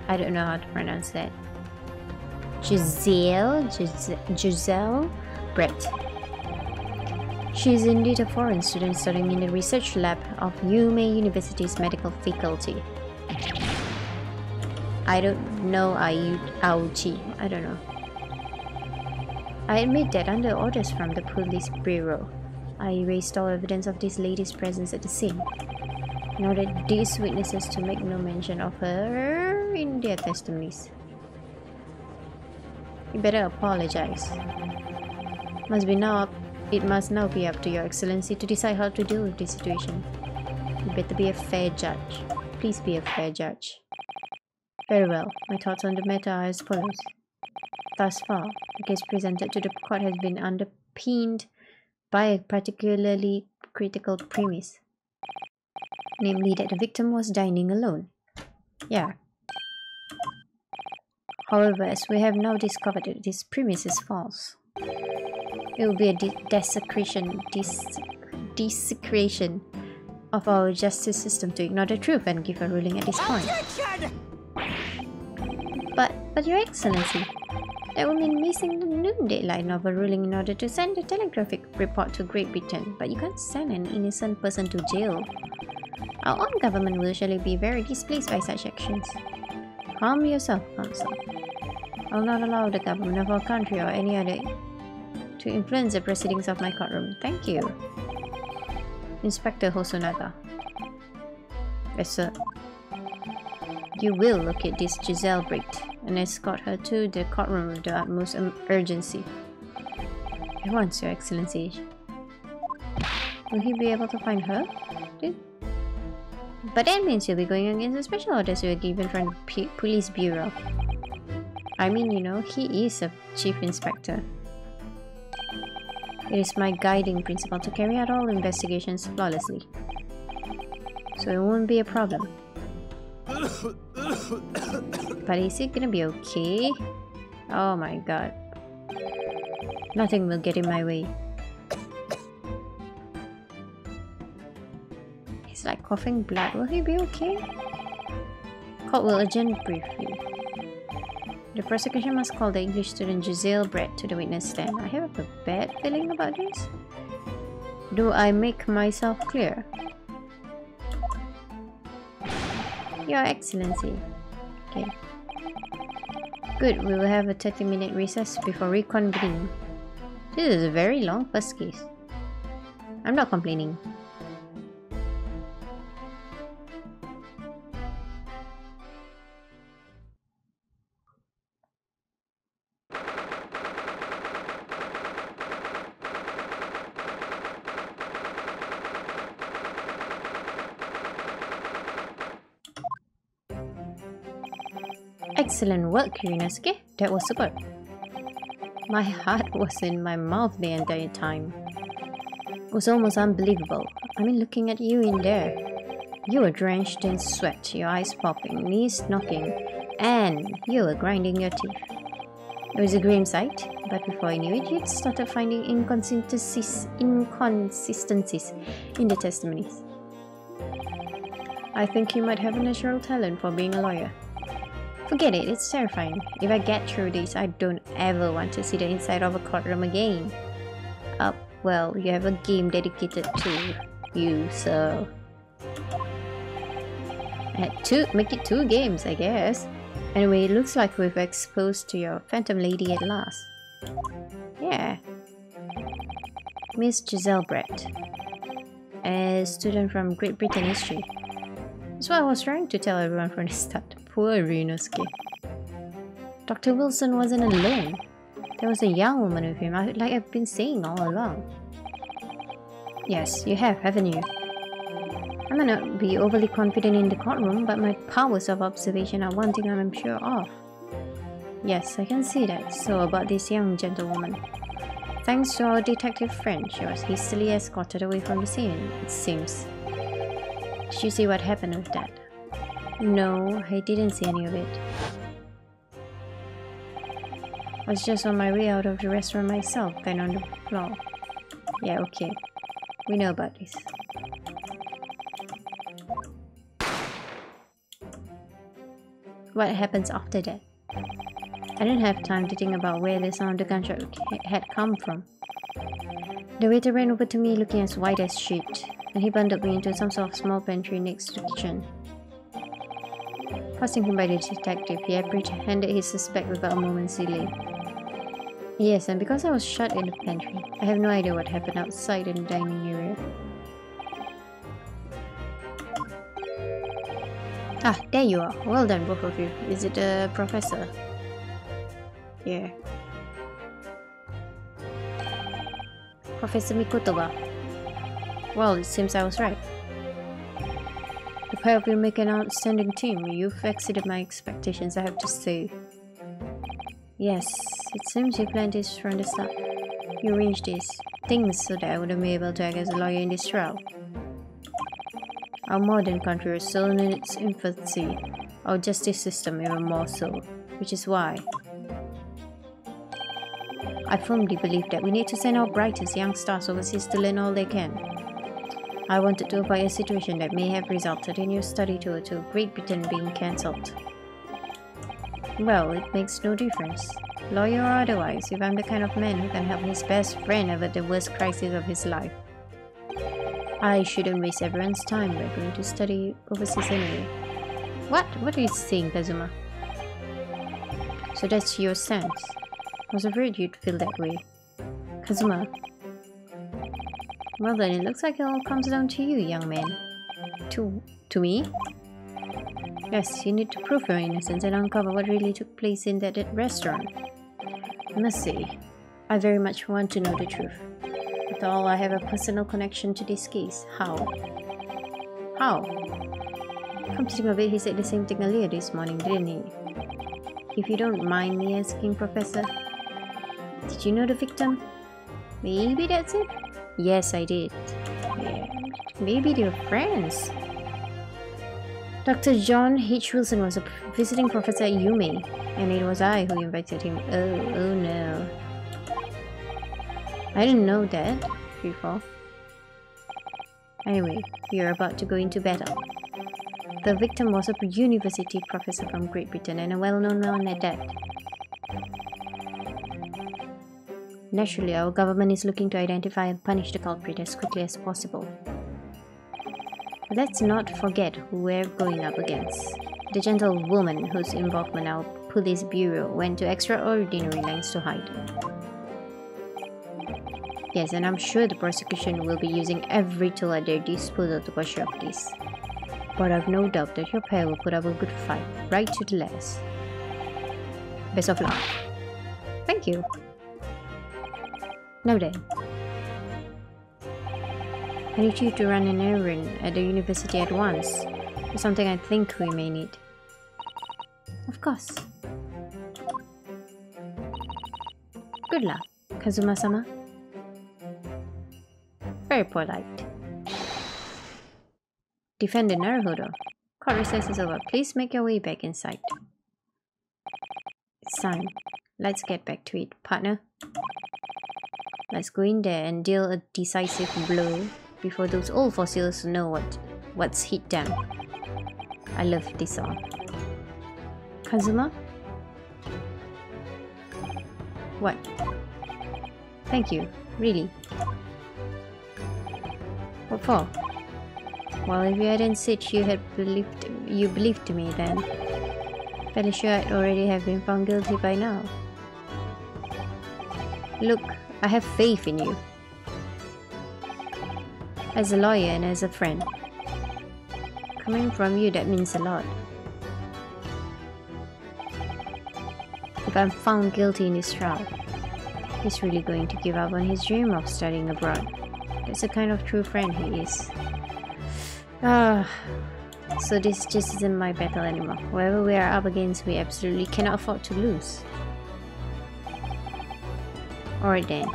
I don't know how to pronounce that. Giselle Brett. She is indeed a foreign student studying in the research lab of UMA University's medical faculty. I don't know Aochi. I don't know. I admit that under orders from the police bureau, I erased all evidence of this lady's presence at the scene, in order these witnesses to make no mention of her in their testimonies. You better apologize. It must now be up to your excellency to decide how to deal with this situation. You better be a fair judge. Please be a fair judge. Very well. My thoughts on the matter are as follows. Thus far, the case presented to the court has been underpinned by a particularly critical premise. Namely that the victim was dining alone. Yeah. However, as we have now discovered that this premise is false, it will be a desecration of our justice system to ignore the truth and give a ruling at this point. But Your Excellency, that would mean missing the noon deadline of a ruling in order to send a telegraphic report to Great Britain. But you can't send an innocent person to jail. Our own government will surely be very displeased by such actions. Calm yourself, Counsel. I will not allow the government of our country or any other to influence the proceedings of my courtroom. Thank you. Inspector Hosonaga. Yes, sir. You will locate this Giselle Brett and escort her to the courtroom with the utmost urgency. At once, Your Excellency. Will he be able to find her? But that means you'll be going against the special orders you were given from the police bureau. I mean, you know, he is a chief inspector. It is my guiding principle to carry out all investigations flawlessly. So it won't be a problem. But is it gonna be okay? Oh my god. Nothing will get in my way. He's like coughing blood. Will he be okay? Court will adjourn briefly. The prosecution must call the English student Giselle Brett to the witness stand. I have a bad feeling about this. Do I make myself clear? Your Excellency. Okay. Good, we will have a 30-minute recess before reconvening. This is a very long first case. I'm not complaining. Excellent work, Ryunosuke. That was superb. My heart was in my mouth the entire time. It was almost unbelievable. I mean, looking at you in there. You were drenched in sweat, your eyes popping, knees knocking, and you were grinding your teeth. It was a grim sight, but before I knew it, you'd started finding inconsistencies in the testimonies. I think you might have a natural talent for being a lawyer. Forget it, it's terrifying. If I get through this, I don't ever want to see the inside of a courtroom again. Well, you have a game dedicated to you, so... make it 2 games, I guess. Anyway, it looks like we've exposed to your Phantom Lady at last. Yeah. Miss Giselle Brett. A student from Great Britain history. That's what I was trying to tell everyone from the start. Poor Ryunosuke. Dr. Wilson wasn't alone. There was a young woman with him, like I've been saying all along. Yes, you have, haven't you? I might not be overly confident in the courtroom, but my powers of observation are one thing I'm sure of. Yes, I can see that. So about this young gentlewoman. Thanks to our detective friend, she was hastily escorted away from the scene, it seems. Did you see what happened with that? No, I didn't see any of it. I was just on my way out of the restaurant myself, then on the floor. Yeah, okay. We know about this. What happens after that? I didn't have time to think about where the sound of the gunshot had come from. The waiter ran over to me looking as white as shit, and he bundled me into some sort of small pantry next to the kitchen. Passing him by the detective, he apprehended his suspect without a moment's delay. Yes, and because I was shut in the pantry, I have no idea what happened outside in the dining area. Ah, there you are. Well done, both of you. Is it the professor? Yeah. Professor Mikotoba. Well, it seems I was right. The pair of you make an outstanding team. You've exceeded my expectations, I have to say. Yes, it seems you planned this from the start. You arranged these things so that I wouldn't be able to act as a lawyer in this trial. Our modern country is still in its infancy, our justice system even more so, which is why I firmly believe that we need to send our brightest young stars overseas to learn all they can. I wanted to avoid a situation that may have resulted in your study tour to Great Britain being cancelled. Well, it makes no difference, lawyer or otherwise, if I'm the kind of man who can help his best friend avert the worst crisis of his life. I shouldn't waste everyone's time by going to study overseas anyway. What? What are you saying, Kazuma? So that's your stance. I was afraid you'd feel that way. Kazuma. Well then, it looks like it all comes down to you, young man. To me? Yes, you need to prove your innocence and uncover what really took place in that restaurant. I must say, I very much want to know the truth. After all, I have a personal connection to this case. How? How? Come to think of it, he said the same thing earlier this morning, didn't he? If you don't mind me asking, Professor, did you know the victim? Maybe that's it? Yes, I did. Yeah. Maybe they're friends. Dr. John H. Wilson was a visiting professor at UMaine, and it was I who invited him. Oh no. I didn't know that before. Anyway, we are about to go into battle. The victim was a university professor from Great Britain and a well-known one at that. Naturally, our government is looking to identify and punish the culprit as quickly as possible. But let's not forget who we're going up against. The gentlewoman whose involvement our police bureau went to extraordinary lengths to hide. Yes, and I'm sure the prosecution will be using every tool at their disposal to push up this. But I've no doubt that your pair will put up a good fight, right to the last. Best of luck. Thank you. Now then. I need you to run an errand at the university at once. It's something I think we may need. Of course. Good luck, Kazuma-sama. Very polite. Defend the Naruhodo. Court recess is over. Please make your way back inside. It's time. Let's get back to it, partner. Let's go in there and deal a decisive blow before those old fossils know what's hit them. I love this song. Kazuma? What? Thank you. Really? What for? Well, if you hadn't said you believed me, then fairly sure I'd already have been found guilty by now. Look, I have faith in you. As a lawyer and as a friend. Coming from you, that means a lot. If I'm found guilty in this trial, he's really going to give up on his dream of studying abroad. That's the kind of true friend he is. So this just isn't my battle anymore. Whoever we are up against, we absolutely cannot afford to lose. Alright then.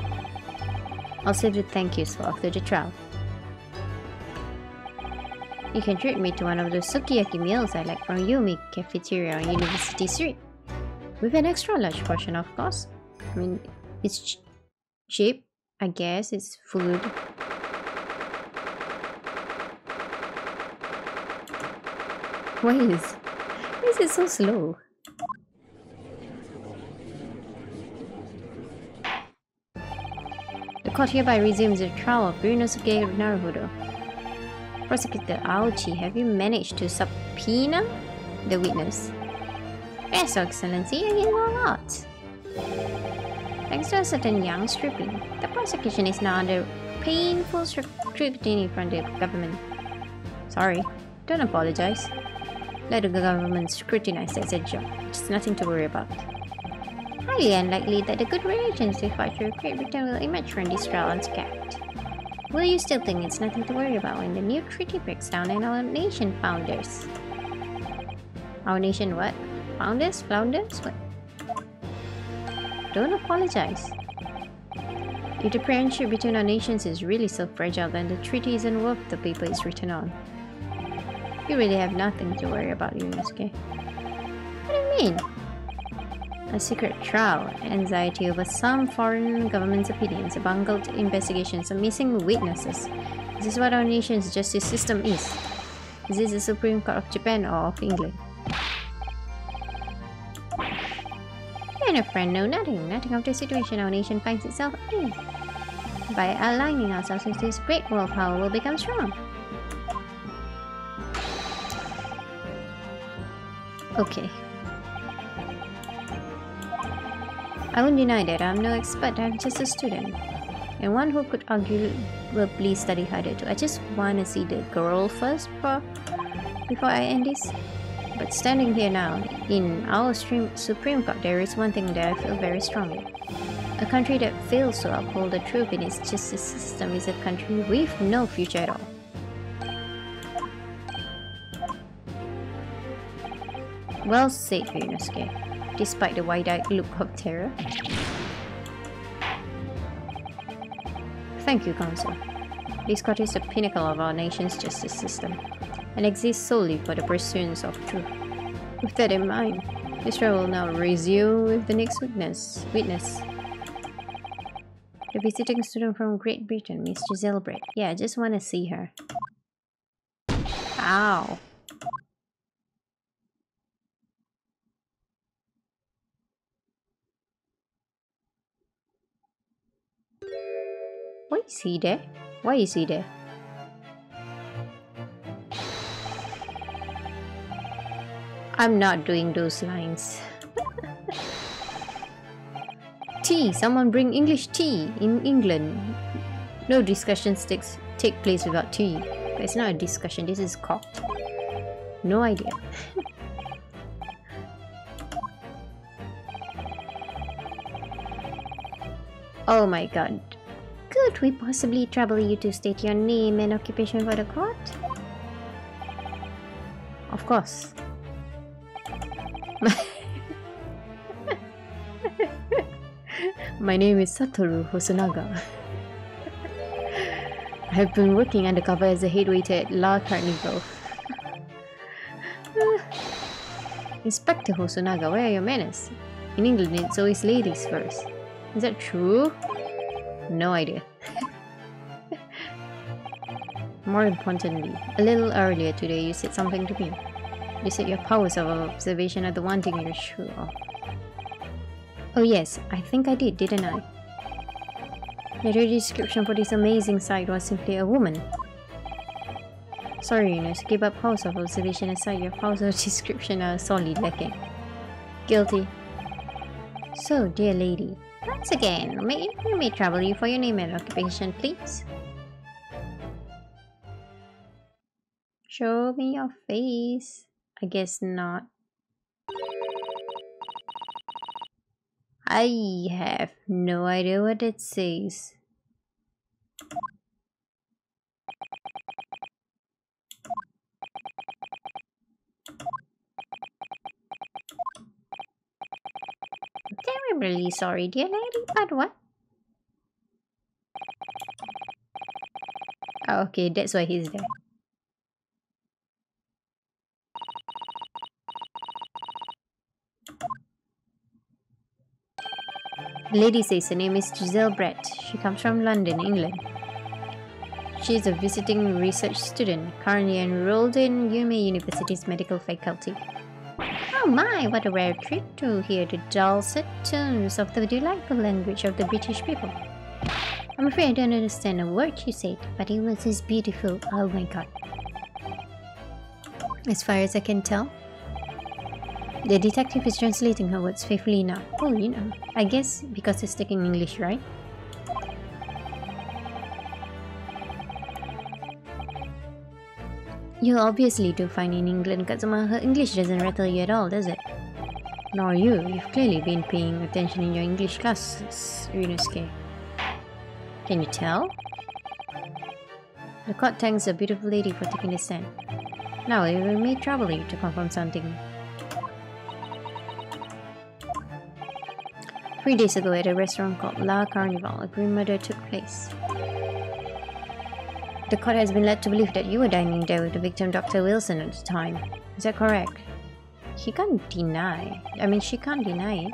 I'll save the thank yous for after the trial. You can treat me to one of those sukiyaki meals I like from Yumi Cafeteria on University Street. With an extra large portion, of course. I mean, it's cheap, I guess. It's food. Why is it so slow? The court hereby resumes the trial of Ryunosuke Naruhodo. Prosecutor Aochi, have you managed to subpoena the witness? Yes, Your Excellency, I did a lot. Thanks to a certain young stripling, the prosecution is now under painful scrutiny from the government. Sorry, don't apologize. Let the government scrutinize as a job. It's nothing to worry about. Highly unlikely that the good relations with Great Britain will emerge from this trial unscathed. Will you still think it's nothing to worry about when the new treaty breaks down and our nation founders? Our nation what? Founders? Flounders? What? Don't apologize. If the friendship between our nations is really so fragile, then the treaty isn't worth the paper it's written on. You really have nothing to worry about, Yunosuke. What do you mean? A secret trial, anxiety over some foreign government's opinions, bungled investigations, and missing witnesses. This is what our nation's justice system is. Is this the Supreme Court of Japan or of England? You and a friend know nothing of the situation our nation finds itself in. By aligning ourselves with this great world power, we'll become strong. Okay. I won't deny that I'm no expert, I'm just a student. And one who could arguably study harder too. I just want to see the girl first before I end this. But standing here now, in our Supreme Court, there is one thing that I feel very strongly. A country that fails to uphold the truth in its justice system is a country with no future at all. Well said, Ryunosuke, despite the wide-eyed look of terror. Thank you, Counsel. This court is the pinnacle of our nation's justice system and exists solely for the pursuance of truth. With that in mind, this trial will now resume with the next witness. The visiting student from Great Britain, Miss Giselle Brett. Yeah, I just want to see her. Ow. Why is he there? Why is he there? I'm not doing those lines. Tea! Someone bring English tea in England. No discussions take place without tea. But it's not a discussion, this is cock. No idea. Oh my god. Could we possibly trouble you to state your name and occupation for the court? Of course. My name is Satoru Hosonaga. I've been working undercover as a head waiter at La Carnival. Inspector Hosonaga, where are your manners? In England, it's always ladies first. Is that true? No idea. More importantly, a little earlier today you said something to me. You said your powers of observation are the one thing you're sure of. Oh yes, I think I did, didn't I? Your description for this amazing sight was simply a woman. Sorry, Eunice, give up powers of observation aside, your powers of description are sorely lacking. Guilty. So, dear lady, once again, we may trouble you for your name and occupation, please. Show me your face. I guess not. I have no idea what it says. Terribly sorry, dear lady, but what? Oh, okay, that's why he's there. The lady says her name is Giselle Brett. She comes from London, England. She is a visiting research student, currently enrolled in UMA University's medical faculty. Oh my, what a rare treat to hear the dulcet tones of the delightful language of the British people. I'm afraid I don't understand a word you said, but it was as beautiful. Oh my god. As far as I can tell, the detective is translating her words faithfully enough. Oh, you know, I guess because he's taking English, right? You obviously do fine in England, Katsuma. Her English doesn't rattle you at all, does it? Nor you. You've clearly been paying attention in your English classes, Ryunosuke. Can you tell? The court thanks the beautiful lady for taking the stand. Now it may trouble you to confirm something. 3 days ago at a restaurant called La Carnival, a grim murder took place. The court has been led to believe that you were dining there with the victim, Dr. Wilson, at the time. Is that correct? He can't deny. I mean, she can't deny it.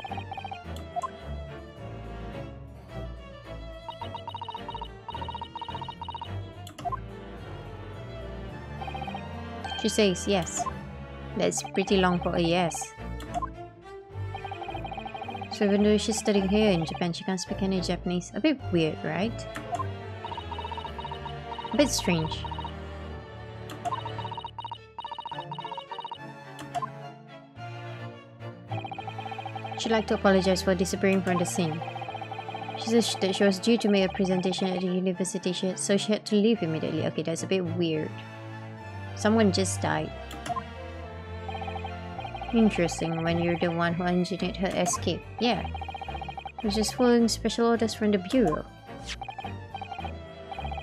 She says yes. That's pretty long for a yes. So even though she's studying here in Japan, she can't speak any Japanese. A bit weird, right? A bit strange. She'd like to apologize for disappearing from the scene. She says that she was due to make a presentation at the university, so she had to leave immediately. Okay, that's a bit weird. Someone just died. Interesting, when you're the one who engineered her escape. Yeah. You're just following special orders from the Bureau.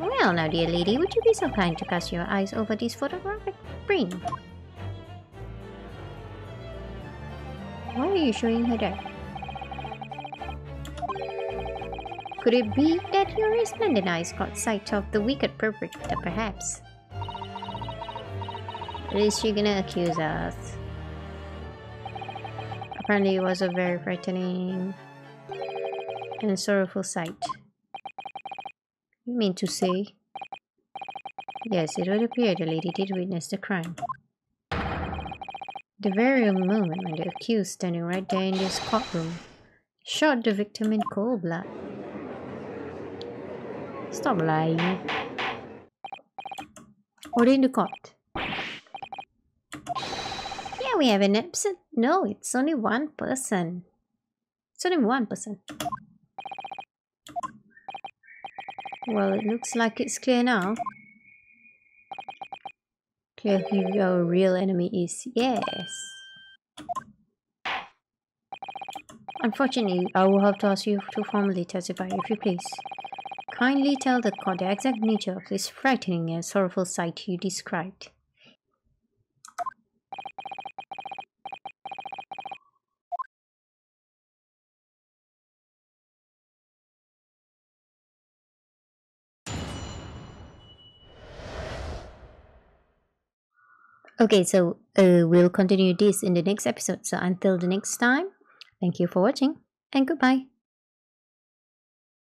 Well now, dear lady, would you be so kind to cast your eyes over this photographic print? Why are you showing her that? Could it be that your resplendent eyes caught sight of the wicked perpetrator, perhaps? What is she gonna accuse us? Apparently it was a very frightening and sorrowful sight. You mean to say? Yes, it would appear the lady did witness the crime. The very moment when the accused, standing right there in this courtroom, shot the victim in cold blood. Stop lying. Order in the court. Yeah, we have an absent. No, it's only one person. It's only one person. Well, it looks like it's clear now. Clear who our real enemy is. Yes. Unfortunately, I will have to ask you to formally testify, if you please. Kindly tell the court the exact nature of this frightening and sorrowful sight you described. Okay, so we'll continue this in the next episode. So until the next time, thank you for watching and goodbye.